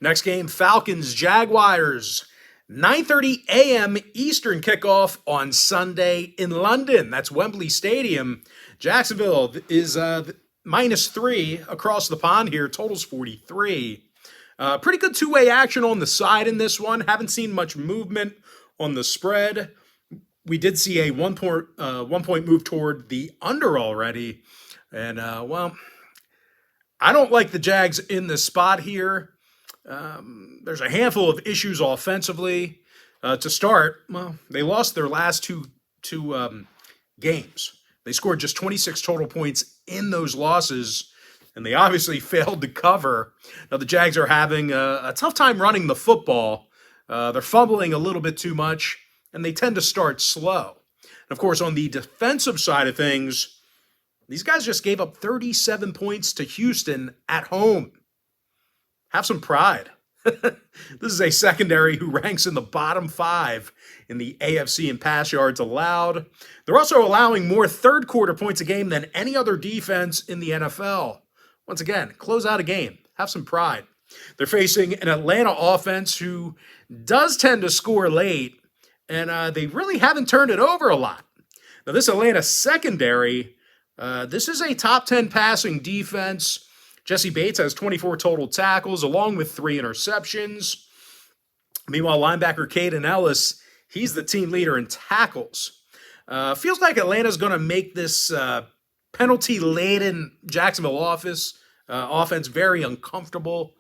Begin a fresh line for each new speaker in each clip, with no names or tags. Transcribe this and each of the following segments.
Next game, Falcons, Jaguars. 9:30 a.m. Eastern kickoff on Sunday in London. That's Wembley Stadium. Jacksonville is -3 across the pond here. Total's 43. Pretty good two-way action on the side in this one. Haven't seen much movement on the spread. We did see a one point move toward the under already. And, well, I don't like the Jags in this spot here. There's a handful of issues offensively. To start, well, they lost their last two games. They scored just 26 total points in those losses, and they obviously failed to cover. Now, the Jags are having a tough time running the football. They're fumbling a little bit too much, and they tend to start slow. And, of course, on the defensive side of things, these guys just gave up 37 points to Houston at home. Have some pride. This is a secondary who ranks in the bottom 5 in the AFC in pass yards allowed. They're also allowing more third quarter points a game than any other defense in the NFL. Once again, close out a game. Have some pride. They're facing an Atlanta offense who does tend to score late, and they really haven't turned it over a lot. Now, this Atlanta secondary, this is a top 10 passing defense. Jesse Bates has 24 total tackles, along with 3 interceptions. Meanwhile, linebacker Caden Ellis, he's the team leader in tackles. Feels like Atlanta's going to make this penalty-laden Jacksonville offense very uncomfortable.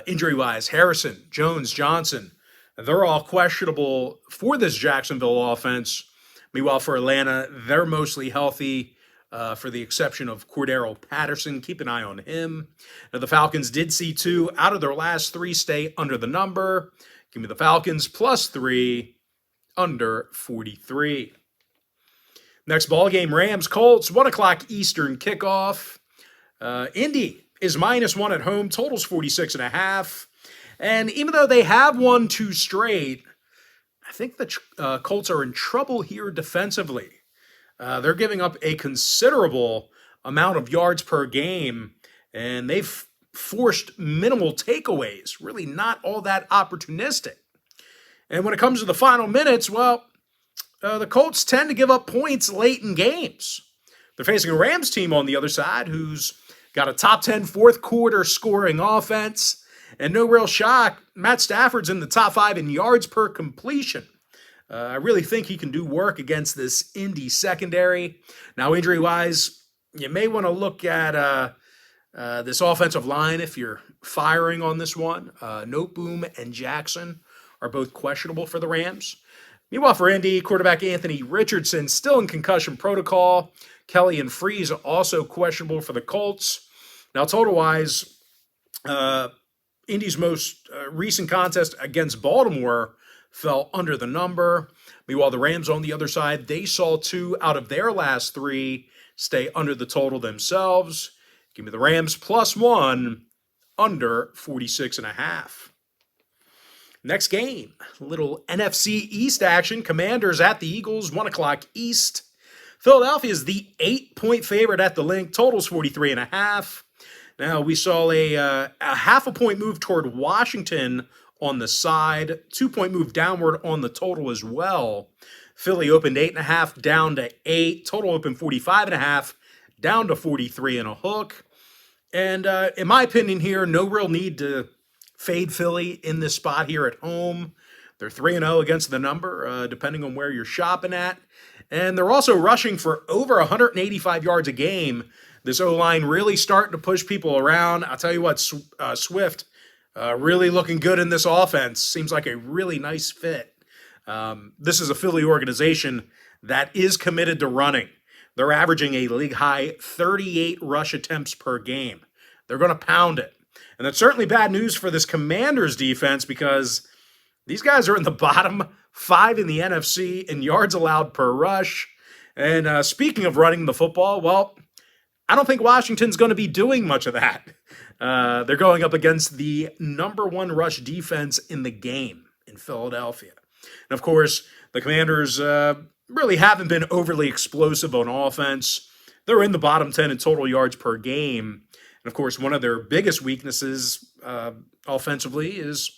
Injury-wise, Harrison, Jones, Johnson, they're all questionable for this Jacksonville offense. Meanwhile, for Atlanta, they're mostly healthy. For the exception of Cordero Patterson. Keep an eye on him. Now, the Falcons did see 2 out of their last 3 stay under the number. Give me the Falcons +3, under 43. Next ball game, Rams, Colts, 1 o'clock Eastern kickoff. Indy is -1 at home. Total's 46.5. And even though they have won 2 straight, I think the Colts are in trouble here defensively. They're giving up a considerable amount of yards per game, and they've forced minimal takeaways, really not all that opportunistic. And when it comes to the final minutes, well, the Colts tend to give up points late in games. They're facing a Rams team on the other side who's got a top 10 fourth quarter scoring offense, and no real shock, Matt Stafford's in the top 5 in yards per completion. I really think he can do work against this Indy secondary. Now, injury-wise, you may want to look at this offensive line if you're firing on this one. Noteboom and Jackson are both questionable for the Rams. Meanwhile, for Indy, quarterback Anthony Richardson still in concussion protocol. Kelly and Freeze also questionable for the Colts. Now, total-wise, Indy's most recent contest against Baltimore fell under the number. Meanwhile, the Rams on the other side, they saw 2 out of their last 3 stay under the total themselves. Give me the Rams +1, under 46.5. Next game, little NFC East action. Commanders at the Eagles, 1 o'clock East. Philadelphia is the 8-point favorite at the Link. Total's 43.5. Now, we saw a half a point move toward Washington on the side, 2-point move downward on the total as well. Philly opened 8.5 down to 8. Total opened 45.5 down to 43 and a hook. And in my opinion here, no real need to fade Philly in this spot here at home. They're 3-0 against the number, depending on where you're shopping at. And they're also rushing for over 185 yards a game. This O-line really starting to push people around. I'll tell you what, Swift, really looking good in this offense. Seems like a really nice fit. This is a Philly organization that is committed to running. They're averaging a league-high 38 rush attempts per game. They're going to pound it. And that's certainly bad news for this Commanders defense because these guys are in the bottom 5 in the NFC in yards allowed per rush. And speaking of running the football, well, I don't think Washington's going to be doing much of that. They're going up against the number 1 rush defense in the game in Philadelphia. And, of course, the Commanders really haven't been overly explosive on offense. They're in the bottom 10 in total yards per game. And, of course, one of their biggest weaknesses offensively is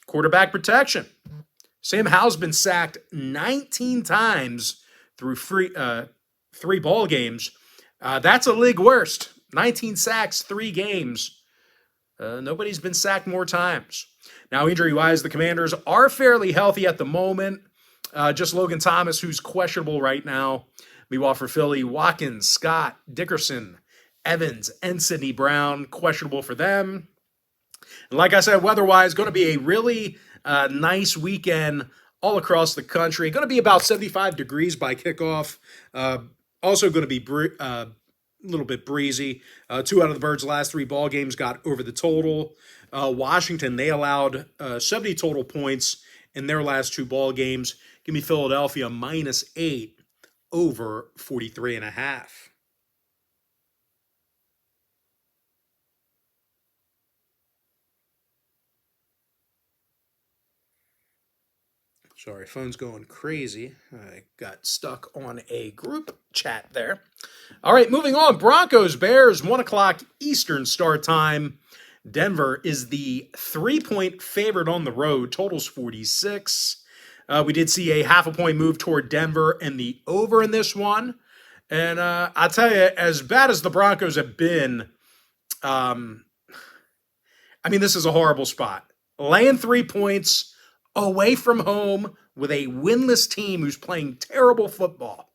quarterback protection. Sam Howell's been sacked 19 times through three ball games. That's a league worst. 19 sacks, 3 games. Nobody's been sacked more times. Now, injury-wise, the Commanders are fairly healthy at the moment. Just Logan Thomas, who's questionable right now. Meanwhile, for Philly, Watkins, Scott, Dickerson, Evans, and Sidney Brown, questionable for them. And like I said, weather-wise, going to be a really nice weekend all across the country. Going to be about 75 degrees by kickoff. Also going to be a little bit breezy. 2 out of the Birds' last 3 ball games got over the total. Washington, they allowed 70 total points in their last 2 ball games. Give me Philadelphia -8 over 43.5. Sorry, phone's going crazy. I got stuck on a group chat there. All right, moving on. Broncos, Bears, 1 o'clock Eastern start time. Denver is the 3-point favorite on the road. Total's 46. We did see a half a point move toward Denver and the over in this one. And I'll tell you, as bad as the Broncos have been, this is a horrible spot. Laying 3 points away from home with a winless team who's playing terrible football.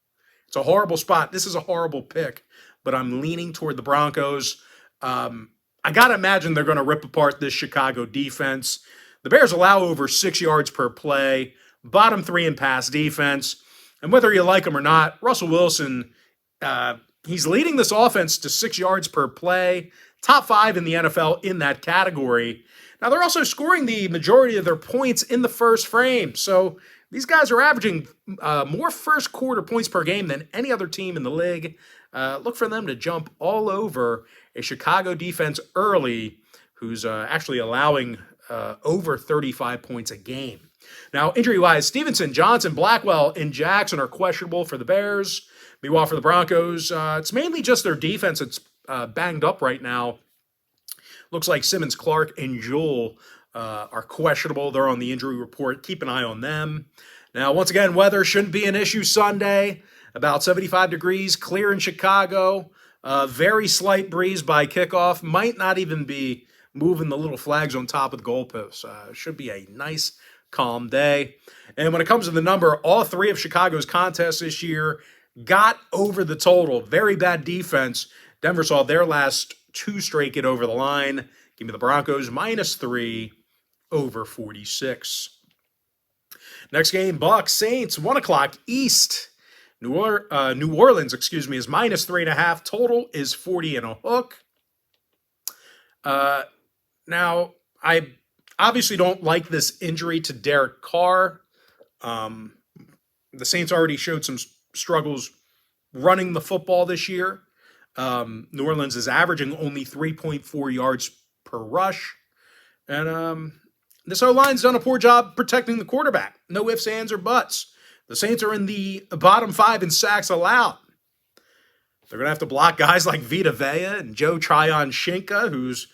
It's a horrible spot. This is a horrible pick, but I'm leaning toward the Broncos. I got to imagine they're going to rip apart this Chicago defense. The Bears allow over 6 yards per play, bottom 3 in pass defense. And whether you like him or not, Russell Wilson, he's leading this offense to 6 yards per play, top 5 in the NFL in that category. Now, they're also scoring the majority of their points in the first frame. So these guys are averaging more first quarter points per game than any other team in the league. Look for them to jump all over a Chicago defense early, who's actually allowing over 35 points a game. Now, injury-wise, Stevenson, Johnson, Blackwell, and Jackson are questionable for the Bears. Meanwhile, for the Broncos, it's mainly just their defense that's banged up right now. Looks like Simmons, Clark, and Joel are questionable. They're on the injury report. Keep an eye on them. Now, once again, weather shouldn't be an issue Sunday. About 75 degrees, clear in Chicago. Very slight breeze by kickoff. Might not even be moving the little flags on top of the goalposts. Should be a nice, calm day. And when it comes to the number, all 3 of Chicago's contests this year got over the total. Very bad defense. Denver saw their last 2 straight get over the line. Give me the Broncos -3 over 46. Next game, Bucs, Saints, 1 o'clock East. New Orleans, is -3.5. Total is 40 and a hook. Now, I obviously don't like this injury to Derek Carr. The Saints already showed some struggles running the football this year. New Orleans is averaging only 3.4 yards per rush. And this O-line's done a poor job protecting the quarterback. No ifs, ands, or buts. The Saints are in the bottom 5 in sacks allowed. They're going to have to block guys like Vita Vea and Joe Tryon-Shinka, who's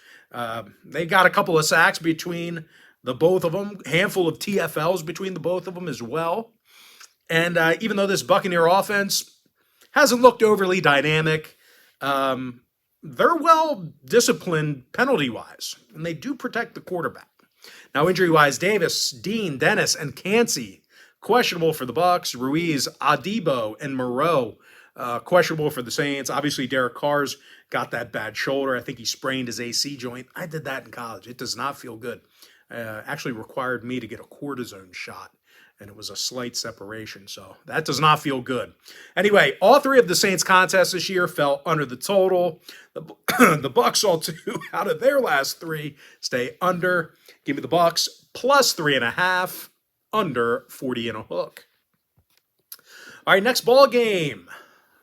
they got a couple of sacks between the both of them, handful of TFLs between the both of them as well. And even though this Buccaneer offense hasn't looked overly dynamic, they're well disciplined penalty-wise, and they do protect the quarterback. Now, injury-wise, Davis, Dean, Dennis, and Cansey questionable for the Bucs. Ruiz, Adebo, and Moreau questionable for the Saints. Obviously, Derek Carr's got that bad shoulder. I think he sprained his AC joint. I did that in college. It does not feel good. Actually required me to get a cortisone shot, and it was a slight separation, so that does not feel good. Anyway, all 3 of the Saints contests this year fell under the total. The Bucs saw 2 out of their last 3 stay under. Give me the Bucs +3.5, under 40 and a hook. All right, next ball game.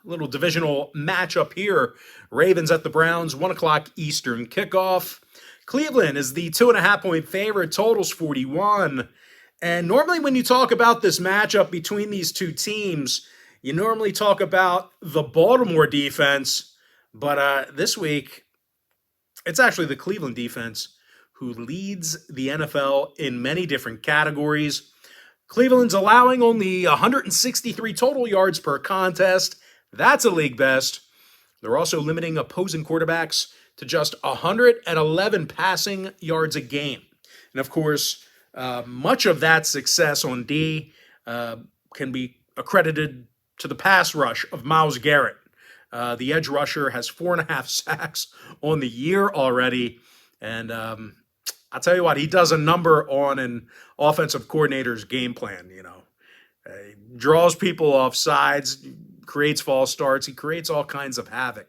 Little divisional matchup here. Ravens at the Browns, 1 o'clock Eastern kickoff. Cleveland is the 2.5-point favorite. Total's 41. And normally when you talk about this matchup between these 2 teams, you normally talk about the Baltimore defense. But this week, it's actually the Cleveland defense who leads the NFL in many different categories. Cleveland's allowing only 163 total yards per contest. That's a league best. They're also limiting opposing quarterbacks to just 111 passing yards a game. And of course, much of that success on D can be accredited to the pass rush of Myles Garrett. The edge rusher has 4.5 sacks on the year already. And I'll tell you what, he does a number on an offensive coordinator's game plan. He draws people off sides, creates false starts. He creates all kinds of havoc.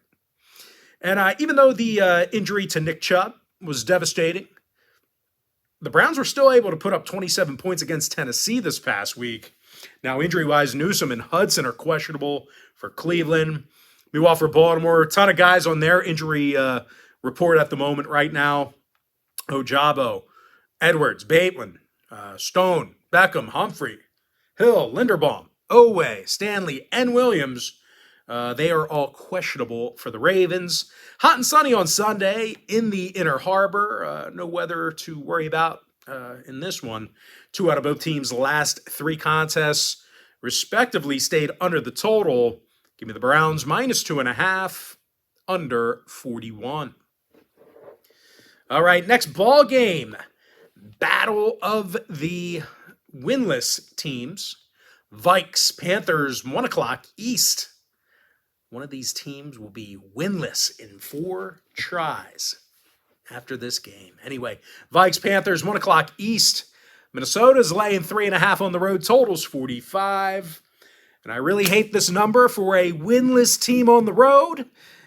And even though the injury to Nick Chubb was devastating, the Browns were still able to put up 27 points against Tennessee this past week. Now, injury-wise, Newsome and Hudson are questionable for Cleveland. Meanwhile, for Baltimore, a ton of guys on their injury report at the moment right now. Ojabo, Edwards, Bateman, Stone, Beckham, Humphrey, Hill, Linderbaum, Owe, Stanley, and Williams. They are all questionable for the Ravens. Hot and sunny on Sunday in the Inner Harbor. No weather to worry about in this one. 2 out of both teams' last 3 contests, respectively, stayed under the total. Give me the Browns -2.5, under 41. All right, next ball game. Battle of the winless teams. Vikes, Panthers, 1 o'clock East. One of these teams will be winless in 4 tries after this game. Anyway, Vikes, Panthers, 1 o'clock East. Minnesota's laying 3.5 on the road. Totals 45. And I really hate this number for a winless team on the road.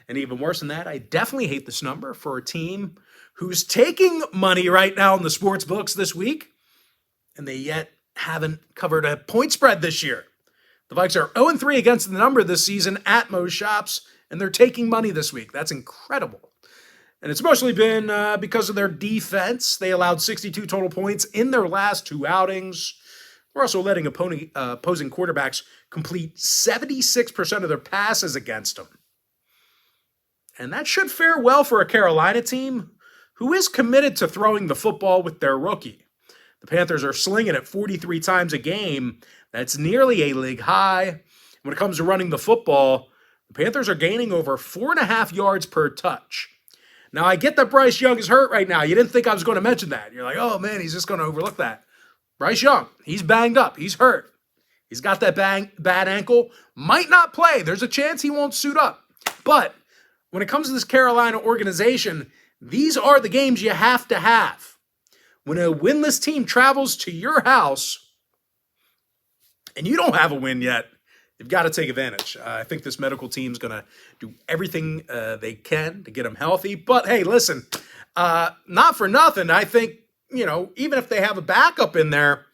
And even worse than that, I definitely hate this number for a team who's taking money right now in the sports books this week, and they yet haven't covered a point spread this year. The Vikes are 0-3 against the number this season at most shops, and they're taking money this week. That's incredible. And it's mostly been because of their defense. They allowed 62 total points in their last 2 outings. We're also letting opposing quarterbacks complete 76% of their passes against them. And that should fare well for a Carolina team who is committed to throwing the football with their rookie. The Panthers are slinging it 43 times a game. That's nearly a league high. When it comes to running the football, the Panthers are gaining over 4.5 yards per touch. Now, I get that Bryce Young is hurt right now. You didn't think I was going to mention that. You're like, oh, man, he's just going to overlook that. Bryce Young, he's banged up. He's hurt. He's got that bad ankle. Might not play. There's a chance he won't suit up. But when it comes to this Carolina organization, these are the games you have to have. When a winless team travels to your house and you don't have a win yet, you've got to take advantage. I think this medical team is going to do everything they can to get them healthy. But hey, listen, not for nothing. I think, even if they have a backup in there,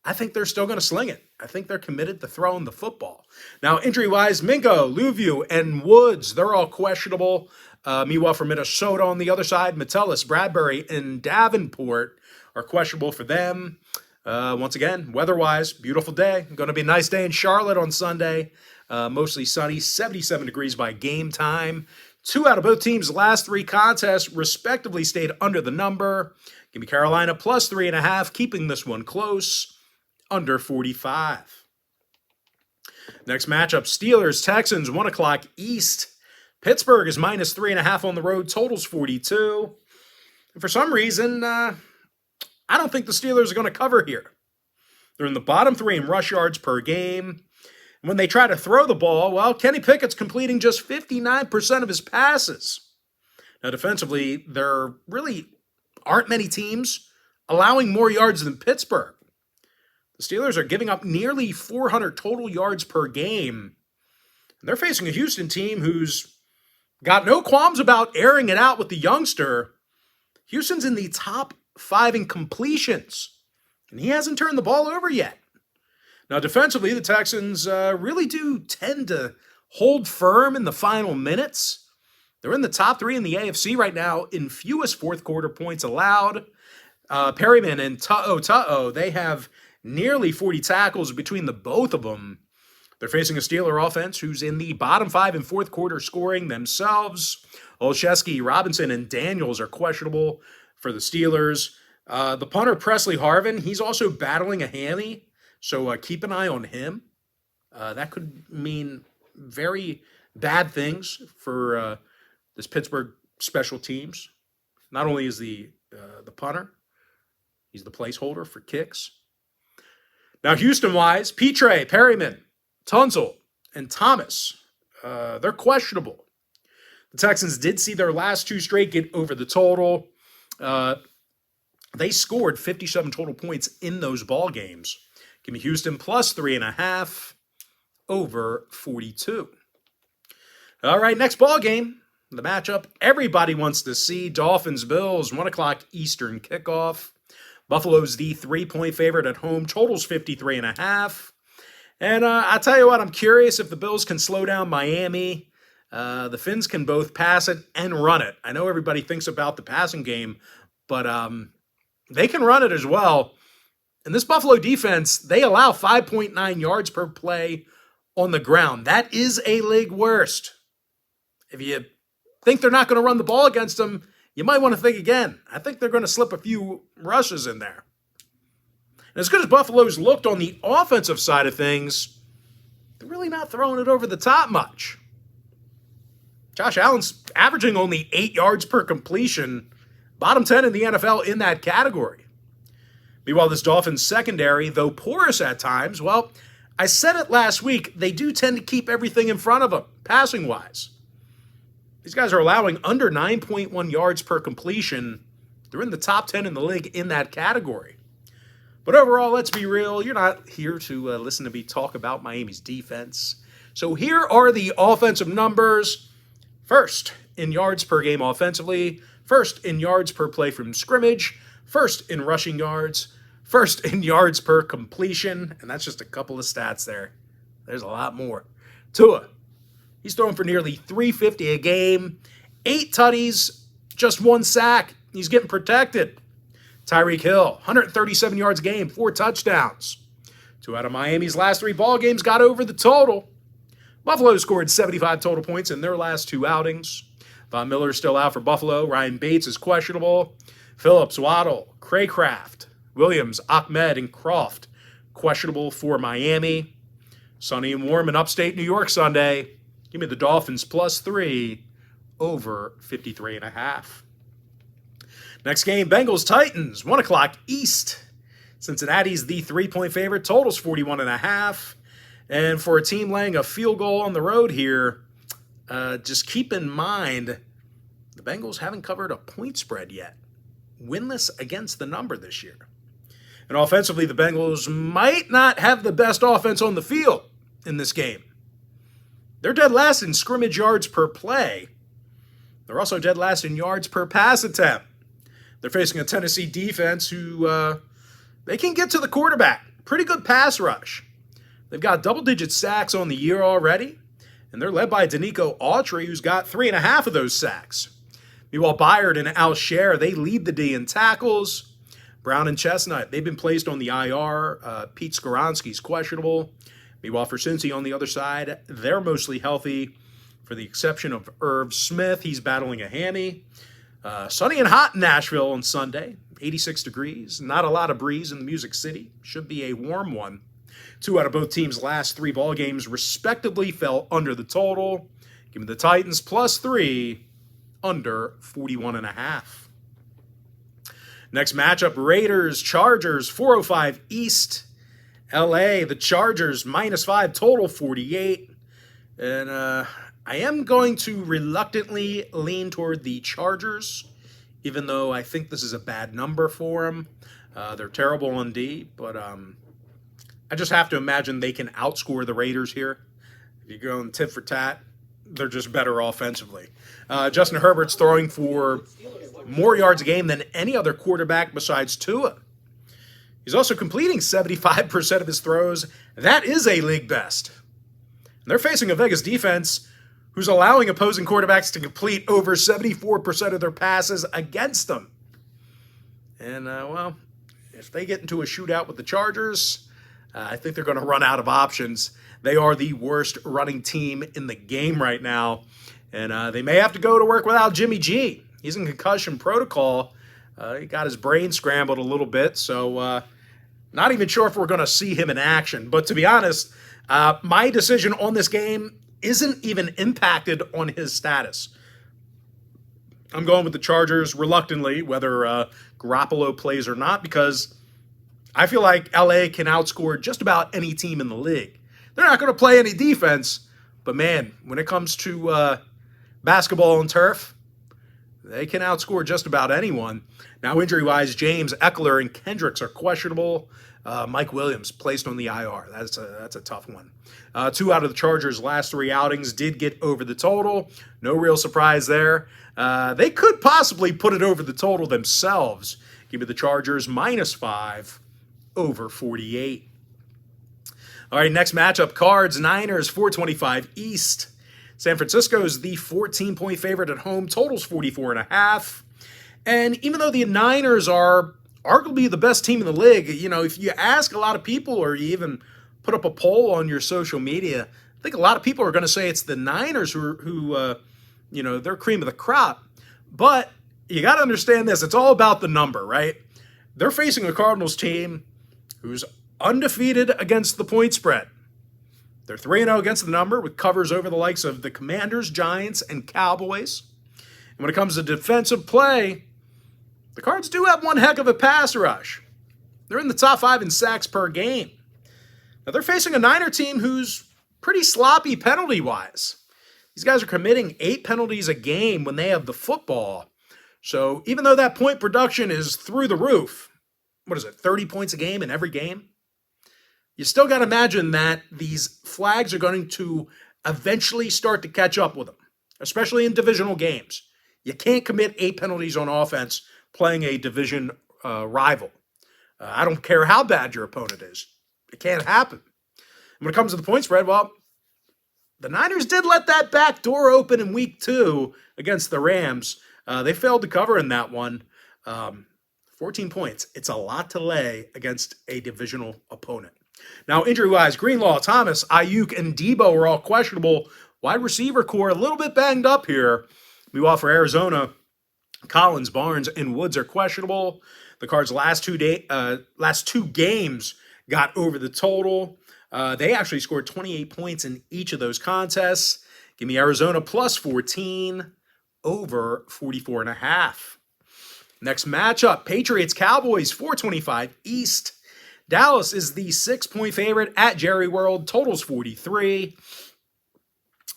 I think they're still going to sling it. I think they're committed to throwing the football. Now, injury-wise, Mingo, Louvieux, and Woods, they're all questionable. Meanwhile, for Minnesota on the other side, Metellus, Bradbury, and Davenport are questionable for them. Once again, weather-wise, beautiful day. Going to be a nice day in Charlotte on Sunday. Mostly sunny, 77 degrees by game time. 2 out of both teams' last 3 contests, respectively, stayed under the number. Give me Carolina plus 3.5, keeping this one close, under 45. Next matchup, Steelers, Texans, 1 o'clock East. Pittsburgh is minus 3.5 on the road, totals 42. And for some reason, I don't think the Steelers are going to cover here. They're in the bottom 3 in rush yards per game. And when they try to throw the ball, well, Kenny Pickett's completing just 59% of his passes. Now, defensively, there really aren't many teams allowing more yards than Pittsburgh. The Steelers are giving up nearly 400 total yards per game. And they're facing a Houston team who's got no qualms about airing it out with the youngster. Houston's in the top 5 in completions, and he hasn't turned the ball over yet. Now, defensively, the Texans really do tend to hold firm in the final minutes. They're in the top 3 in the AFC right now in fewest fourth-quarter points allowed. Perryman and Tu'o, they have nearly 40 tackles between the both of them. They're facing a Steeler offense who's in the bottom 5 in fourth quarter scoring themselves. Olszewski, Robinson, and Daniels are questionable for the Steelers. The punter, Presley Harvin, he's also battling a hammy, so keep an eye on him. That could mean very bad things for this Pittsburgh special teams. Not only is the punter, he's the placeholder for kicks. Now, Houston-wise, Petre, Perryman, Tunsil, and Thomas, they're questionable. The Texans did see their last two straight get over the total. They scored 57 total points in those ball games. Give me Houston plus 3.5 over 42. All right, next ball game. The matchup everybody wants to see. Dolphins-Bills, 1 o'clock Eastern kickoff. Buffalo's the 3-point favorite at home. Total's 53.5. And I'll tell you what, I'm curious if the Bills can slow down Miami. The Finns can both pass it and run it. I know everybody thinks about the passing game, but they can run it as well. And this Buffalo defense, they allow 5.9 yards per play on the ground. That is a league worst. If you think they're not going to run the ball against them, you might want to think again. I think they're going to slip a few rushes in there. And as good as Buffalo's looked on the offensive side of things, they're really not throwing it over the top much. Josh Allen's averaging only 8 yards per completion, bottom 10 in the NFL in that category. Meanwhile, this Dolphins secondary, though porous at times, well, I said it last week, they do tend to keep everything in front of them, passing-wise. These guys are allowing under 9.1 yards per completion. They're in the top 10 in the league in that category. But overall, let's be real, you're not here to listen to me talk about Miami's defense. So here are the offensive numbers. First in yards per game offensively, first in yards per play from scrimmage, first in rushing yards, first in yards per completion, and that's just a couple of stats there. There's a lot more. Tua, he's throwing for nearly 350 a game, 8 tutties, just 1 sack. He's getting protected. Tyreek Hill, 137 yards a game, 4 touchdowns. 2 out of Miami's last 3 ball games got over the total. Buffalo scored 75 total points in their last 2 outings. Von Miller's still out for Buffalo. Ryan Bates is questionable. Phillips, Waddle, Craycraft, Williams, Ahmed, and Croft questionable for Miami. Sunny and warm in upstate New York Sunday. Give me the Dolphins plus 3 over 53.5. Next game, Bengals-Titans, 1 o'clock East. Cincinnati's the 3-point favorite. Total's 41.5. And for a team laying a field goal on the road here, just keep in mind, the Bengals haven't covered a point spread yet. Winless against the number this year. And offensively, the Bengals might not have the best offense on the field in this game. They're dead last in scrimmage yards per play. They're also dead last in yards per pass attempt. They're facing a Tennessee defense who they can get to the quarterback. Pretty good pass rush. They've got double-digit sacks on the year already, and they're led by Danico Autry, who's got 3.5 of those sacks. Meanwhile, Byard and Alshare, they lead the D in tackles. Brown and Chestnut, they've been placed on the IR. Pete Skoronski's questionable. Meanwhile, for Cincy on the other side, they're mostly healthy, for the exception of Irv Smith. He's battling a hammy. Sunny and hot in Nashville on Sunday, 86 degrees. Not a lot of breeze in the Music City. Should be a warm one. 2 out of both teams' last 3 ball games respectively fell under the total. Give me the Titans plus 3 under 41.5. Next matchup, Raiders-Chargers, 4:05 East. LA, the Chargers, -5, total 48. And I am going to reluctantly lean toward the Chargers, even though I think this is a bad number for them. They're terrible on D, but I just have to imagine they can outscore the Raiders here. If you go in tit for tat, they're just better offensively. Justin Herbert's throwing for more yards a game than any other quarterback besides Tua. He's also completing 75% of his throws. That is a league best. And they're facing a Vegas defense who's allowing opposing quarterbacks to complete over 74% of their passes against them. And, well, if they get into a shootout with the Chargers, I think they're going to run out of options. They are the worst running team in the game right now. And they may have to go to work without Jimmy G. He's in concussion protocol. He got his brain scrambled a little bit, so not even sure if we're going to see him in action. But to be honest, my decision on this game isn't even impacted on his status. I'm going with the Chargers reluctantly, whether Garoppolo plays or not, because I feel like LA can outscore just about any team in the league. They're not going to play any defense, but man, when it comes to basketball and turf, they can outscore just about anyone. Now, injury-wise, James, Eckler, and Kendricks are questionable. Mike Williams placed on the IR. That's a tough one. 2 out of the Chargers' last 3 outings did get over the total. No real surprise there. They could possibly put it over the total themselves. Give me the Chargers -5 over 48. All right, next matchup, Cards, Niners, 425 East. San Francisco's the 14-point favorite at home. Total's 44.5. And even though the Niners are arguably the best team in the league, if you ask a lot of people or you even put up a poll on your social media, I think a lot of people are going to say it's the Niners who they're cream of the crop. But you got to understand this. It's all about the number, right? They're facing a Cardinals team who's undefeated against the point spread. They're 3-0 against the number with covers over the likes of the Commanders, Giants, and Cowboys. And when it comes to defensive play, the Cards do have one heck of a pass rush. They're in the top 5 in sacks per game. Now, they're facing a Niner team who's pretty sloppy penalty-wise. These guys are committing 8 penalties a game when they have the football. So even though that point production is through the roof, 30 points a game in every game? You still got to imagine that these flags are going to eventually start to catch up with them, especially in divisional games. You can't commit 8 penalties on offense playing a division rival. I don't care how bad your opponent is. It can't happen. And when it comes to the point spread, well, the Niners did let that back door open in week 2 against the Rams. They failed to cover in that one. 14 points. It's a lot to lay against a divisional opponent. Now, injury-wise, Greenlaw, Thomas, Ayuk, and Debo are all questionable. Wide receiver core a little bit banged up here. Meanwhile, for Arizona, Collins, Barnes, and Woods are questionable. The Cards' last two games got over the total. They actually scored 28 points in each of those contests. Give me Arizona +14 over 44.5. Next matchup, Patriots, Cowboys, 425 East. Dallas is the 6-point favorite at Jerry World. Total's 43.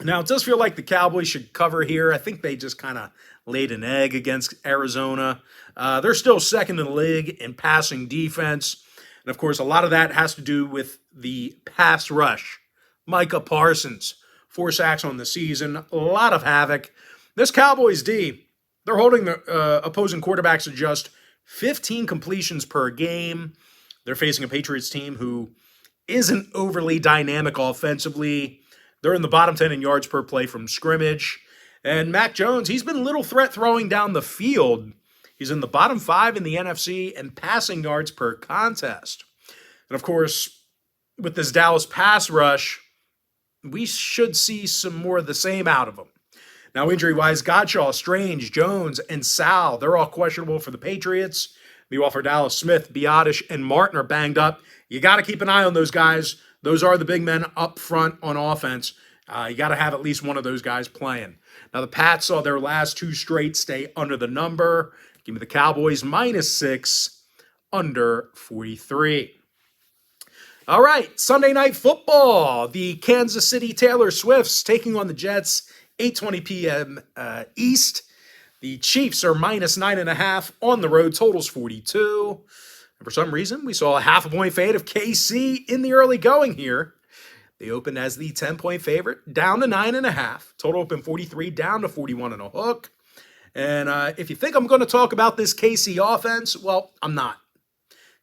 Now, it does feel like the Cowboys should cover here. I think they just kind of laid an egg against Arizona. They're still second in the league in passing defense. And, of course, a lot of that has to do with the pass rush. Micah Parsons, 4 sacks on the season, a lot of havoc. This Cowboys D, they're holding the opposing quarterbacks to just 15 completions per game. They're facing a Patriots team who isn't overly dynamic offensively. They're in the bottom 10 in yards per play from scrimmage. And Mac Jones, he's been little threat throwing down the field. He's in the bottom 5 in the NFC in passing yards per contest. And of course, with this Dallas pass rush, we should see some more of the same out of them. Now, injury-wise, Godshaw, Strange, Jones, and Sal, they're all questionable for the Patriots. Meanwhile, for Dallas, Smith, Biotish, and Martin are banged up. You got to keep an eye on those guys. Those are the big men up front on offense. You got to have at least one of those guys playing. Now, the Pats saw their last 2 straight stay under the number. Give me the Cowboys -6 under 43. All right, Sunday Night Football. The Kansas City Taylor Swifts taking on the Jets, 8:20 p.m. East. The Chiefs are -9.5 on the road. Total's 42. And for some reason, we saw a 0.5-point fade of KC in the early going here. They opened as the 10-point favorite, down to 9.5. Total opened 43, down to 41 and a hook. And if you think I'm going to talk about this KC offense, well, I'm not.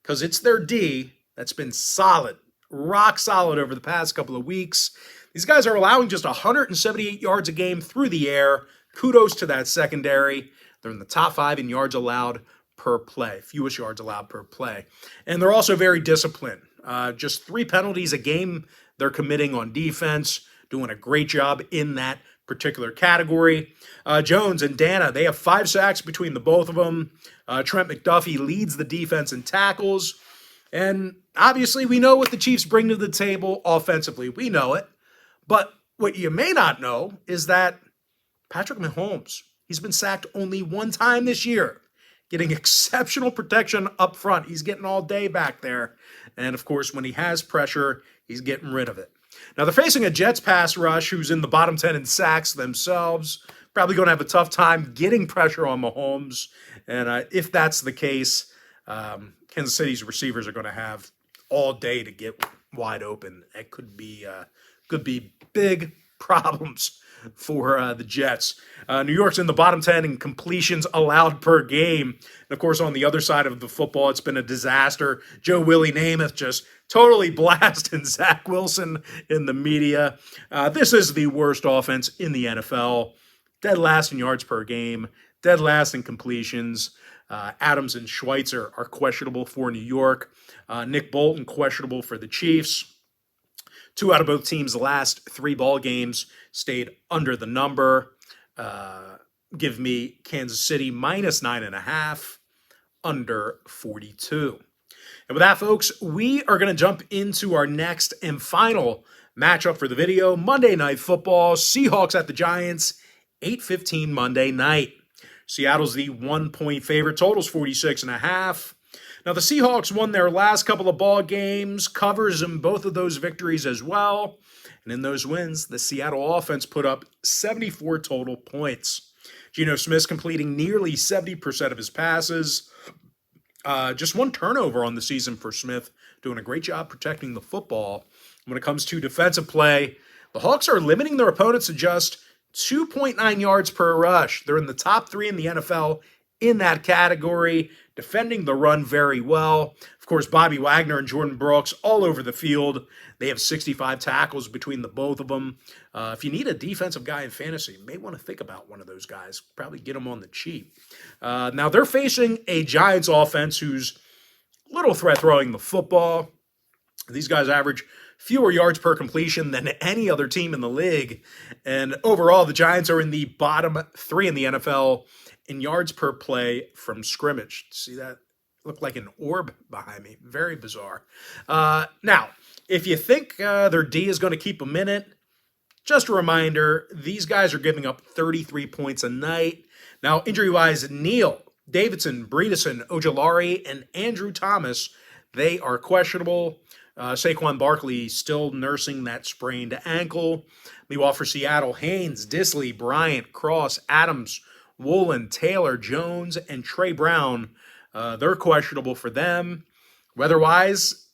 Because it's their D that's been solid, rock solid over the past couple of weeks. These guys are allowing just 178 yards a game through the air. Kudos to that secondary. They're in the top 5 in yards allowed per play, fewest yards allowed per play. And they're also very disciplined. Just 3 penalties a game they're committing on defense, doing a great job in that particular category. Jones and Dana, they have 5 sacks between the both of them. Trent McDuffie leads the defense in tackles. And obviously, we know what the Chiefs bring to the table offensively. We know it. But what you may not know is that Patrick Mahomes, he's been sacked only 1 time this year, getting exceptional protection up front. He's getting all day back there. And of course, when he has pressure, he's getting rid of it. Now, they're facing a Jets pass rush who's in the bottom 10 in sacks themselves. Probably going to have a tough time getting pressure on Mahomes. And if that's the case, Kansas City's receivers are going to have all day to get wide open. It could be big problems for the Jets. New York's in the bottom 10 in completions allowed per game. And of course, on the other side of the football, it's been a disaster. Joe Willie Namath just totally blasting Zach Wilson in the media. This is the worst offense in the NFL. Dead last in yards per game, dead last in completions. Adams and Schweitzer are questionable for New York. Nick Bolton questionable for the Chiefs. 2 out of both teams' last 3 ball games stayed under the number. Give me Kansas City minus 9.5, under 42. And with that, folks, we are going to jump into our next and final matchup for the video. Monday Night Football, Seahawks at the Giants, 8:15 Monday night. Seattle's the 1-point favorite. Total's 46.5. Now, the Seahawks won their last couple of ball games, covers in both of those victories as well. And in those wins, the Seattle offense put up 74 total points. Geno Smith's completing nearly 70% of his passes. Just 1 turnover on the season for Smith, doing a great job protecting the football. When it comes to defensive play, the Hawks are limiting their opponents to just 2.9 yards per rush. They're in the top 3 in the NFL in that category, defending the run very well. Of course, Bobby Wagner and Jordan Brooks all over the field. They have 65 tackles between the both of them. If you need a defensive guy in fantasy, you may want to think about one of those guys. Probably get them on the cheap. Now, they're facing a Giants offense who's a little threat throwing the football. These guys average fewer yards per completion than any other team in the league. And overall, the Giants are in the bottom 3 in the NFL in yards per play from scrimmage. See that? Looked like an orb behind me. Very bizarre. Now, if you think their D is going to keep them in it, just a reminder, these guys are giving up 33 points a night. Now, injury-wise, Neal, Davidson, Bredeson, Ojulari, and Andrew Thomas, they are questionable. Saquon Barkley still nursing that sprained ankle. Meanwhile, for Seattle, Haynes, Disley, Bryant, Cross, Adams, Woolen, Taylor, Jones, and Trey Brown, they're questionable for them. Weather-wise,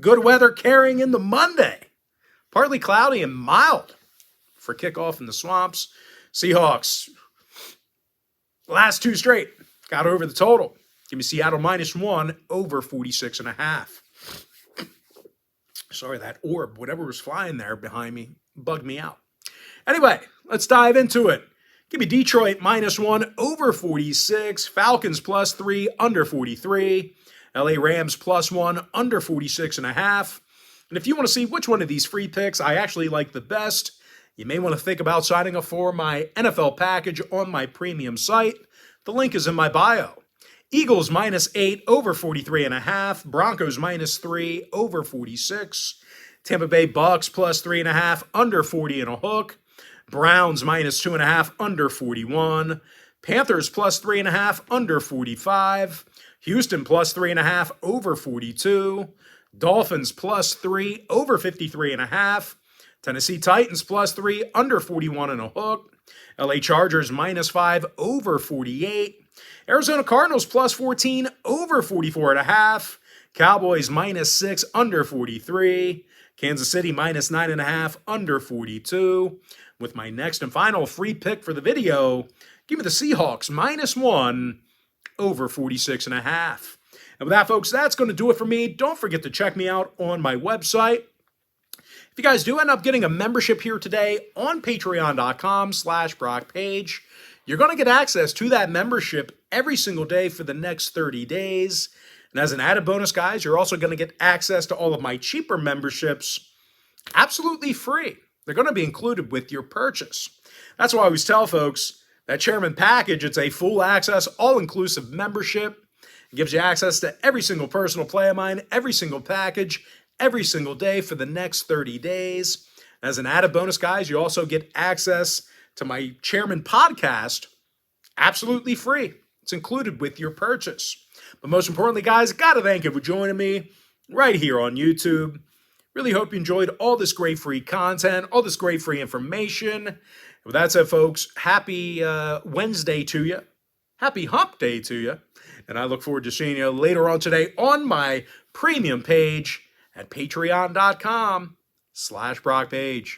good weather carrying into Monday. Partly cloudy and mild for kickoff in the swamps. Seahawks, last 2 straight, got over the total. Give me Seattle -1, over 46.5. Sorry, that orb, whatever was flying there behind me, bugged me out. Anyway, let's dive into it. Give me Detroit -1, over 46. Falcons +3, under 43. LA Rams +1, under 46.5. And if you want to see which one of these free picks I actually like the best, you may want to think about signing up for my NFL package on my premium site. The link is in my bio. Eagles -8, over 43.5. Broncos -3, over 46. Tampa Bay Bucks +3.5, under 40 and a hook. Browns -2.5, under 41. Panthers +3.5, under 45. Houston +3.5, over 42. Dolphins +3, over 53.5. Tennessee Titans +3, under 41 and a hook. LA Chargers -5, over 48. Arizona Cardinals +14, over 44.5. Cowboys -6, under 43. Kansas City -9.5, under 42. With my next and final free pick for the video, give me the Seahawks -1, over 46.5. And with that, folks, that's going to do it for me. Don't forget to check me out on my website. If you guys do end up getting a membership here today on patreon.com/BrockPage, you're going to get access to that membership every single day for the next 30 days. And as an added bonus, guys, you're also going to get access to all of my cheaper memberships absolutely free. they're going to be included with your purchase. That's why I always tell folks that Chairman Package, it's a full access, all-inclusive membership. It gives you access to every single personal play of mine, every single package, every single day for the next 30 days. As an added bonus, guys, you also get access to my Chairman podcast absolutely free. It's included with your purchase. But most importantly, guys, got to thank you for joining me right here on YouTube. Really hope you enjoyed all this great free content, all this great free information. With that said, folks, happy Wednesday to you. Happy hump day to you. And I look forward to seeing you later on today on my premium page at patreon.com/BrockPage.